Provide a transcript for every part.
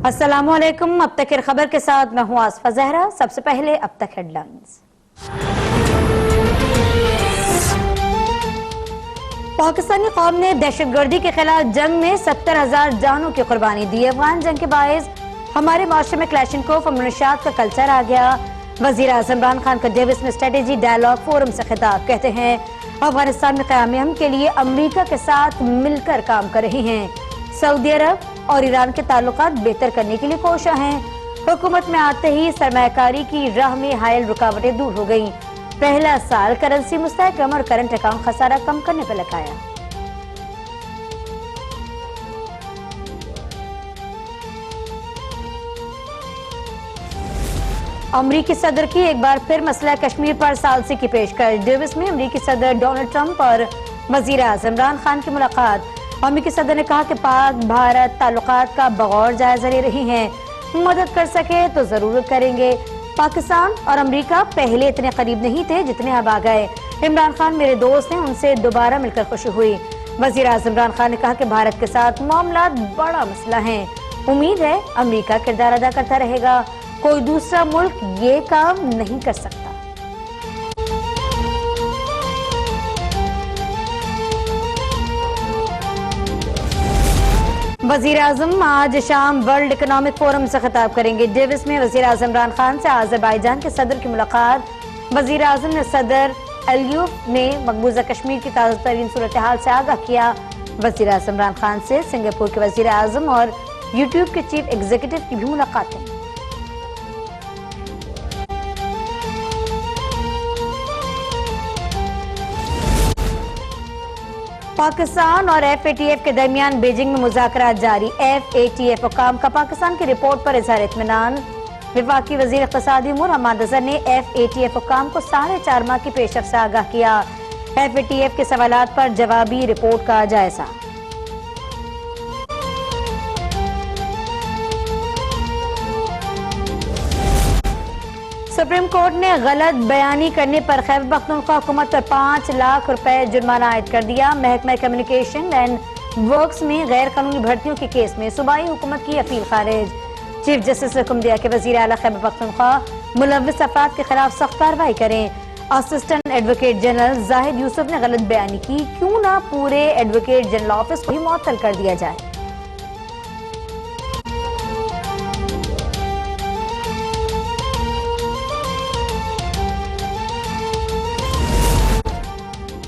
अस्सलामुअलैकुम। अब तक खबर के साथ मैं हूं आसफा जहरा। सबसे पहले अब तक हेडलाइंस। पाकिस्तानी कौम ने दहशतगर्दी के खिलाफ जंग में 70,000 जानों की कुर्बानी दी। अफगान जंग के बायस हमारे माशरे में क्लैशनकोफ और मुनशियात का कल्चर आ गया। वजीर आज़म इमरान खान का डेविस में स्ट्रेटेजी डायलॉग फोरम से खिताब। कहते हैं अफगानिस्तान में क़याम अमन के लिए अमरीका के साथ मिलकर काम कर रहे हैं। सऊदी अरब और ईरान के ताल्लुकात बेहतर करने के लिए कोशा हैं। हुकूमत में आते ही सरमायाकारी की राह में हायल रुकावटें दूर हो गई। पहला साल करेंसी मुस्तहकम और करंट अकाउंट खसारा कम करने पर लगाया। अमरीकी सदर की एक बार फिर मसला कश्मीर पर सालसी की पेशकश। डेविस में अमरीकी सदर डोनाल्ड ट्रंप और वजीर आज़म इमरान खान की मुलाकात। अमरीकी सदर ने कहा कि पाक भारत ताल्लुकात का बगौर जायजा ले रही हैं, मदद कर सके तो जरूर करेंगे। पाकिस्तान और अमरीका पहले इतने करीब नहीं थे जितने अब आ गए। इमरान खान मेरे दोस्त हैं, उनसे दोबारा मिलकर खुशी हुई। वजीर आज़म इमरान खान ने कहा कि भारत के साथ मामला बड़ा मसला है। उम्मीद है अमरीका किरदार अदा करता रहेगा, कोई दूसरा मुल्क ये काम नहीं कर सकता। वजीर आज़म आज शाम वर्ल्ड इकोनॉमिक फोरम से खिताब करेंगे। डेविस में वजीर आज़म इमरान खान से अज़रबैजान के सदर की मुलाकात। वजीर आज़म ने सदर अलियूफ ने मकबूजा कश्मीर की ताज़ा तरीन सूरत हाल से आगाह किया। वजीर आज़म इमरान खान से सिंगापुर के वजीर आज़म और यूट्यूब के चीफ एग्जीक्यूटिव की भी मुलाकातें। पाकिस्तान और FATF के दरमियान बीजिंग में मुज़ाकरात जारी। FATF हुकाम का पाकिस्तान की रिपोर्ट पर इज़हार इत्मीनान। वफाकी वज़ीर इक़्तिसादी उमूर हम्माद अज़हर ने FATF हुकाम को 4.5 माह की पेशरफ़ से आगाह किया। FATF के सवालात पर जवाबी रिपोर्ट का जायजा। सुप्रीम कोर्ट ने गलत बयानी करने पर खैबर पख्तूनख्वा हुकूमत पर 5 लाख रुपए जुर्माना आयद कर दिया। महकमा कम्युनिकेशन एंड वर्क्स में गैर कानूनी भर्तियों के केस में सूबाई हुकूमत की अपील खारिज। चीफ जस्टिस ने हुक्म दिया कि वजीर आला खैबर पख्तूनख्वा मुलव्विस अफराद के खिलाफ सख्त कार्रवाई करें। Assistant advocate general Zahid Yusuf ने गलत बयानी की, क्यों ना पूरे एडवोकेट जनरल ऑफिस को ही मुअत्तल कर दिया जाए।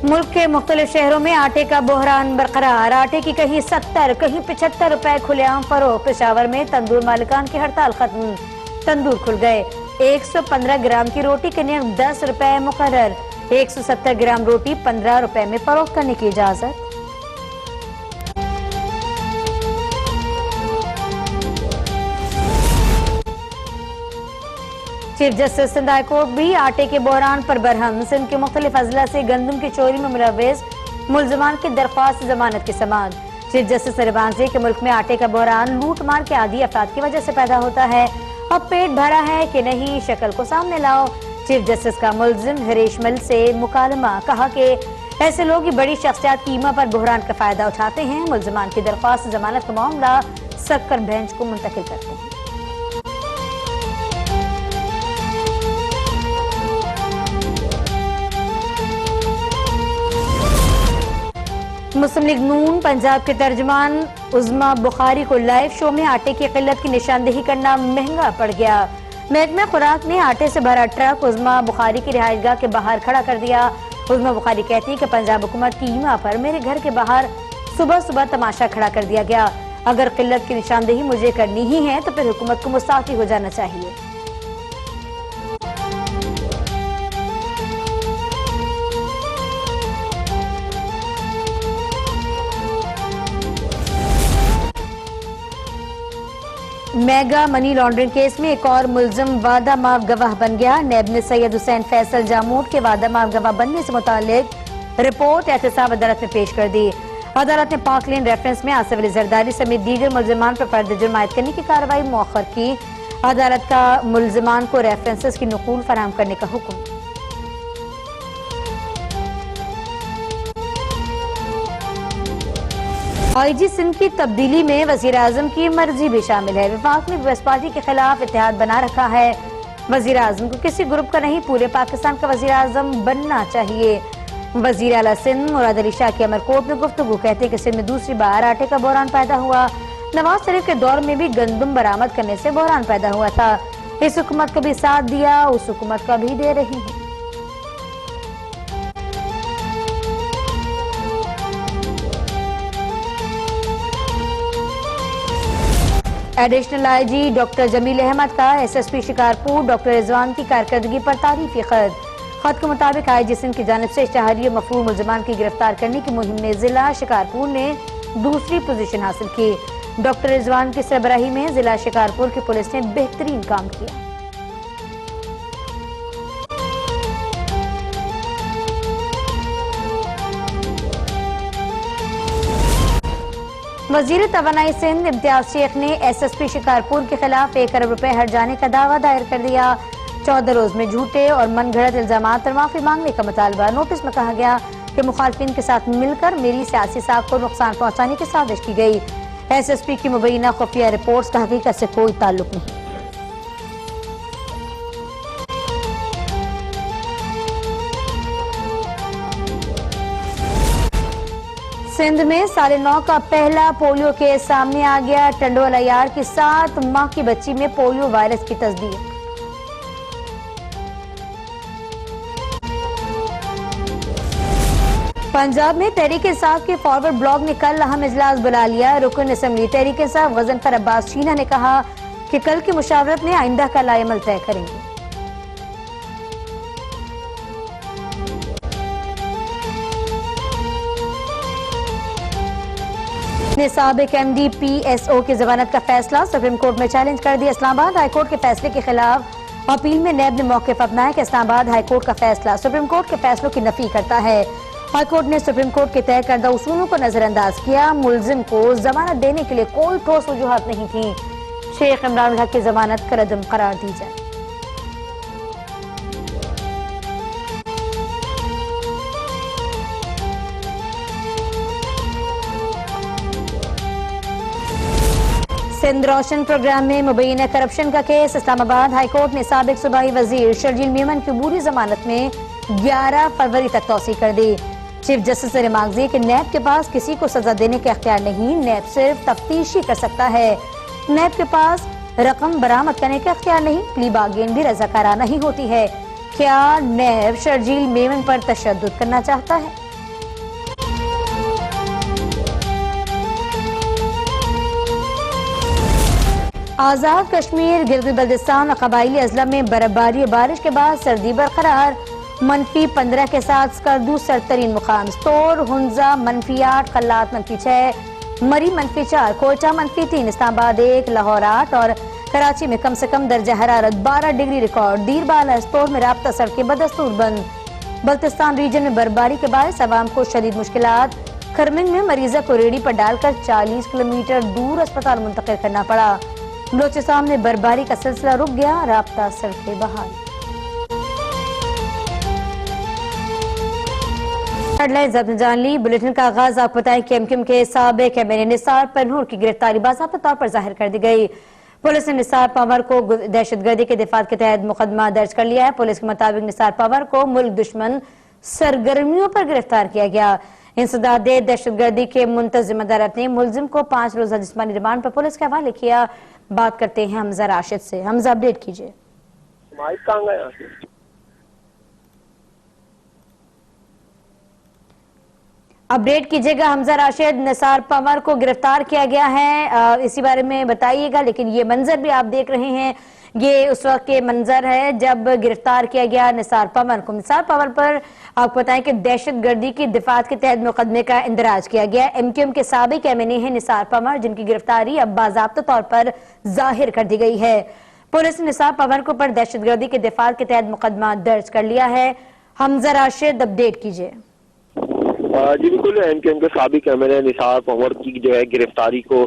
मुल्क के मुख्तलिफ शहरों में आटे का बहरान बरकरार। आटे की कहीं 70 कहीं 75 रुपए खुलेआम फरोख्त। पेशावर में तंदूर मालिकान की हड़ताल खत्म, तंदूर खुल गए। 115 ग्राम की रोटी के नियम 10 रुपए मुकर्रर। 170 ग्राम रोटी 15 रुपए में फरोख्त करने की इजाजत। Chief justice Sindh high court भी आटे के बहरान पर बरहम। सिंध के मुख्तलिफ अजला से गंदम की चोरी में मुलव्विस मुल्जिमान की दरख्वास्त जमानत की समाअत। चीफ जस्टिस ने बांझे कि मुल्क में आटे का बहरान लूट मार के आदि अफराद की वजह से पैदा होता है। अब पेट भरा है कि नहीं, शक्ल को सामने लाओ। चीफ जस्टिस का मुल्जिम हरीश मिल से मुकालमा। कहा कि ऐसे लोग ही बड़ी शख्सियात की ईमा पर बहरान का फायदा उठाते हैं। मुल्जिमान की दरख्वास्त जमानत का मामला सक्कर बेंच को मुंतकिल करते हैं। मुस्लिम लीग नून पंजाब के तर्जुमान उज़्मा बुखारी को लाइव शो में आटे की किल्लत की निशानदेही करना महंगा पड़ गया। महकमा खुराक ने आटे से भरा ट्रक उज़्मा बुखारी की रिहायशगाह के बाहर खड़ा कर दिया। उज़्मा बुखारी कहती है कि पंजाब हुकूमत की ईमा पर मेरे घर के बाहर सुबह सुबह तमाशा खड़ा कर दिया गया। अगर किल्लत की निशानदेही मुझे करनी ही है तो फिर हुकूमत को मुस्ताफ़ी हो जाना चाहिए। मेगा मनी लॉन्ड्रिंग केस में एक और मुल्जिम वादा माफ गवाह बन गया। नैब ने सैयद हुसैन फैसल जामूद के वादा माफ गवाह बनने से मुतालिक रिपोर्ट एहतसाब अदालत में पेश कर दी। अदालत ने पाक लेन रेफरेंस में आसिफ अली जरदारी समेत दीगर मुल्जिमान पर फर्द जुर्म आयद करने की कार्रवाई मौखर की। अदालत का मुल्जिमान को रेफरेंसेस की नकूल फराहम करने का हुक्म। आईजी सिंध की तब्दीली में वजीर आजम की मर्जी भी शामिल है। विफाक ने पीपल्स पार्टी के खिलाफ इत्तेहाद बना रखा है। वजीर आजम को किसी ग्रुप का नहीं, पूरे पाकिस्तान का वजीर आजम बनना चाहिए। वजीर आला सिंध मुराद अली शाह की अमरकोट में गुफ्तगू, कहते कि सिंध में दूसरी बार आटे का बहरान पैदा हुआ। नवाज शरीफ के दौर में भी गंदम बरामद करने से बहरान पैदा हुआ था। इस हुकूमत का भी साथ दिया, उस हुकूमत का भी दे रही है। Additional IG doctor Jamil Ahmed का एसएसपी शिकारपुर डॉक्टर रिजवान की कारकर्दगी पर तारीफी खत के मुताबिक आईजी सिंध की जानिब से इश्तिहारी मफरूर मुलजमान की गिरफ्तार करने की मुहिम में जिला शिकारपुर ने दूसरी पोजीशन हासिल की। डॉक्टर रिजवान की सरबराही में जिला शिकारपुर की पुलिस ने बेहतरीन काम किया। वजीर तवानाई सिंध इम्तियाज शेख ने एसएसपी शिकारपुर के खिलाफ 1 अरब रुपए हट जाने का दावा दायर कर दिया। 14 रोज में झूठे और मनगढ़ंत इल्जामात और माफी मांगने का मुतालबा। नोटिस में कहा गया कि मुखालफिन के साथ मिलकर मेरी सियासी साख को नुकसान पहुंचाने की साजिश की गई। एसएसपी की मुबैना खुफिया रिपोर्ट्स का हकीकत से कोई ताल्लुक नहीं। सिंध में 9.5 का पहला पोलियो केस सामने आ गया। टंडोला यार की 7 माह की बच्ची में पोलियो वायरस की तस्दीक। पंजाब में तहरीक इंसाफ के फॉरवर्ड ब्लॉक ने कल अहम इजलास बुला लिया। रुकन असम्बली तहरीक इंसाफ गजनफर अब्बास शीना ने कहा कि कल की मुशावरत में आइंदा का लाएमल तय करेंगे। ने साबिक एमडी पीएसओ की जमानत का फैसला सुप्रीम कोर्ट में चैलेंज कर दिया। इस्लामाबाद हाईकोर्ट के फैसले के खिलाफ अपील में नैब ने मौक़िफ़ अपनाया कि इस्लामाबाद हाईकोर्ट का फैसला सुप्रीम कोर्ट के फैसलों की नफी करता है। हाईकोर्ट ने सुप्रीम कोर्ट के तय करदा उसूलों को नजरअंदाज किया। मुलजिम को जमानत देने के लिए कोई ठोस वजूहात नहीं थी। शेख इमरान हक की जमानत करदम करार दी जाए। सिंध रोशन प्रोग्राम में मुबैना करप्शन का केस। इस्लामाबाद हाईकोर्ट ने साबिक सूबाई वजीर शर्जील मेमन की अबूरी जमानत में 11 फरवरी तक तौसी कर दी। चीफ जस्टिस ने रिमार्क दिए कि नैब के पास किसी को सजा देने के अख्तियार नहीं, नैब सिर्फ तफ्तीश ही कर सकता है। नैब के पास रकम बरामद करने के अख्तियार नहीं, प्ली बार्गेन भी रजाकाराना ही होती है। क्या नैब शर्जील मेमन पर तशद्दुद करना चाहता है? आजाद कश्मीर गिलगित बल्तिस्तान और कबायली अजला में बर्फबारी और बारिश के बाद सर्दी बरकरार। -15 के साथ स्कर्दू सरतरीन मुकाम। स्तोर, हुंजा -8, कल्लात -6, मरी -4, कोयटा -3, इस्लामाबाद 1, लाहौर 8 और कराची में कम से कम दर्जा हरारत 12 डिग्री रिकॉर्ड। दीरबाला स्टोर में राब्ता सड़कें बदस्तूर बंद। बल्तिस्तान रीजन में बर्फबारी के बायस अवाम को शदीद मुश्किलात। खरमिन में मरीजा को रेडी पर डालकर 40 किलोमीटर दूर अस्पताल मुंतकिल करना पड़ा। बलोचिस्तान में बर्फबारी का सिलसिला रुक गया, राब्ता सड़कें बहाल। हेडलाइंस आपने जान ली। बुलेटिन का आगाज आपको बताएं कि एमक्यूएम के साबिक एमएलए निसार परनूर की गिरफ्तारी बाज़ाब्ता तौर पर जाहिर कर दी गई। पुलिस ने निसार पंवर को दहशतगर्दी के दिफात के तहत मुकदमा दर्ज कर लिया है। पुलिस के मुताबिक निसार पंवर को मुल्क दुश्मन सरगर्मियों पर गिरफ्तार किया गया। इंसदाद दहशतगर्दी के मुंतज़ जिम्मेदार अपने मुलजिम को 5 रोज़ा जिस्मानी रिमांड पर पुलिस के हवाले किया। बात करते हैं हमजा राशिद से। हमजा, अपडेट कीजिए। अपडेट कीजिएगा हमजा राशिद। निसार पंवर को गिरफ्तार किया गया है, इसी बारे में बताइएगा। लेकिन ये मंजर भी आप देख रहे हैं, ये उस वक्त के मंजर है जब गिरफ्तार किया गया निसार पंवर को। निसार पंवर पर आपको बताएं कि दहशतगर्दी की दिफात के तहत मुकदमे का इंदराज किया गया। एमक्यूएम के साबिक एमएनए है निसार पंवर, जिनकी गिरफ्तारी अब बाज़ाब्ता तौर पर जाहिर कर दी गई है। पुलिस ने निसार पंवर को पर दहशतगर्दी के दिफात के तहत मुकदमा दर्ज कर लिया है। हमजा राशिद, अपडेट कीजिए। जी बिल्कुल, एमकेएम के साबिक एमएलए निसार पंवर की जो है गिरफ्तारी को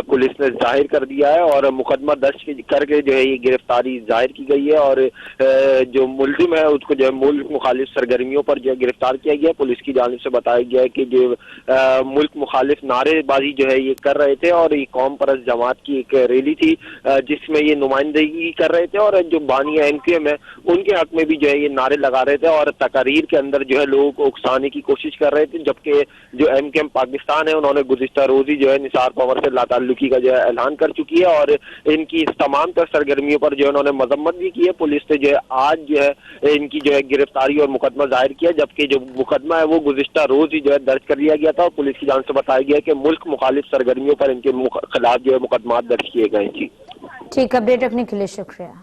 पुलिस ने जाहिर कर दिया है और मुकदमा दर्ज करके जो है ये गिरफ्तारी जाहिर की गई है और जो मुलजिम है उसको जो है मुल्क मुखालिफ सरगर्मियों पर जो है गिरफ्तार किया गया। पुलिस की जानिब से बताया गया है कि जो मुल्क मुखालिफ नारेबाजी जो है ये कर रहे थे और ये कौम परस्त जमात की एक रैली थी जिसमें ये नुमाइंदगी कर रहे थे और जो बानिया एमकेएम है उनके हक में भी जो है ये नारे लगा रहे थे और तकारीर के अंदर जो है लोगों को उकसाने की कोशिश कर रहे थे। जबकि जो एमकेएम पाकिस्तान है उन्होंने गुज़िश्ता रोज ही जो है निसार पंवर से लाताल्लुकी का जो है ऐलान कर चुकी है और इनकी इस तमाम तर सरगर्मियों पर जो है उन्होंने मजम्मत भी की है। पुलिस ने जो है आज जो है इनकी जो है गिरफ्तारी और मुकदमा जाहिर किया, जबकि जो मुकदमा है वो गुज़िश्ता रोज ही जो है दर्ज कर लिया गया था और पुलिस की जानिब से बताया गया कि मुल्क मुखालिफ सरगर्मियों पर इनके खिलाफ जो है मुकदमा दर्ज किए गए। जी ठीक, अपडेट रखने के लिए शुक्रिया।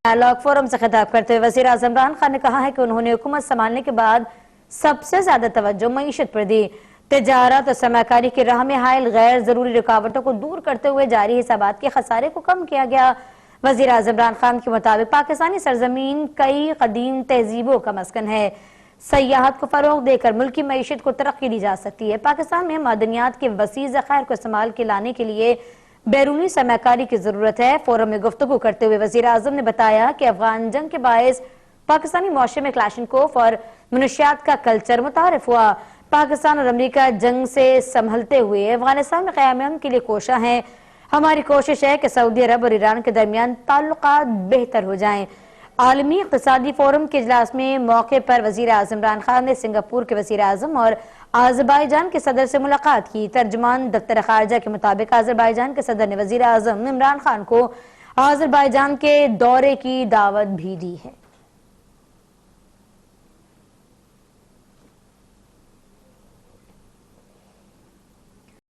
डायलॉग फोरम से खिताब करते हुए वज़ीर आज़म इमरान खान ने कहा है कि उन्होंने हुकूमत संभालने के बाद सबसे ज्यादा तवज्जो मईशत पर दी। तिजारत और सरमाकारी की राह में हायल गैर जरूरी रुकावटों को दूर करते हुए जारी हिसाबात के खसारे को कम किया गया। वज़ीर आज़म इमरान खान के मुताबिक पाकिस्तानी सरजमीन कई कदीम तहजीबों का मस्कन है। सयाहत को फरोग देकर मुल्की मईशत को तरक्की दी जा सकती है। पाकिस्तान में मादनियात के वसी ज़खायर को इस्तेमाल के लाने के लिए बैरूनी सरमाकारी की जरूरत है। फोरम में गुफ्तगू करते हुए वज़ीर आज़म ने बताया कि अफगान जंग के बायस पाकिस्तानी मुआशरे में क्लाशनकोफ और मनुशियात का कल्चर मुतारिफ हुआ। पाकिस्तान और अमेरिका जंग से संभलते हुए अफगानिस्तान में क़याम के लिए कोशा है। हमारी कोशिश है कि सऊदी अरब और ईरान के दरमियान ताल्लुकात बेहतर हो जाएं। आलमी इक़्तिसादी फोरम के इजलास में मौके पर वज़ीर आज़म इमरान खान ने सिंगापुर के वज़ीर आज़म और आज़रबाईजान के सदर से मुलाकात की। तर्जुमान दफ्तर खारजा के मुताबिक आज़रबाईजान के सदर ने वज़ीर आज़म इमरान खान को आज़रबाईजान के दौरे की दावत भी दी है।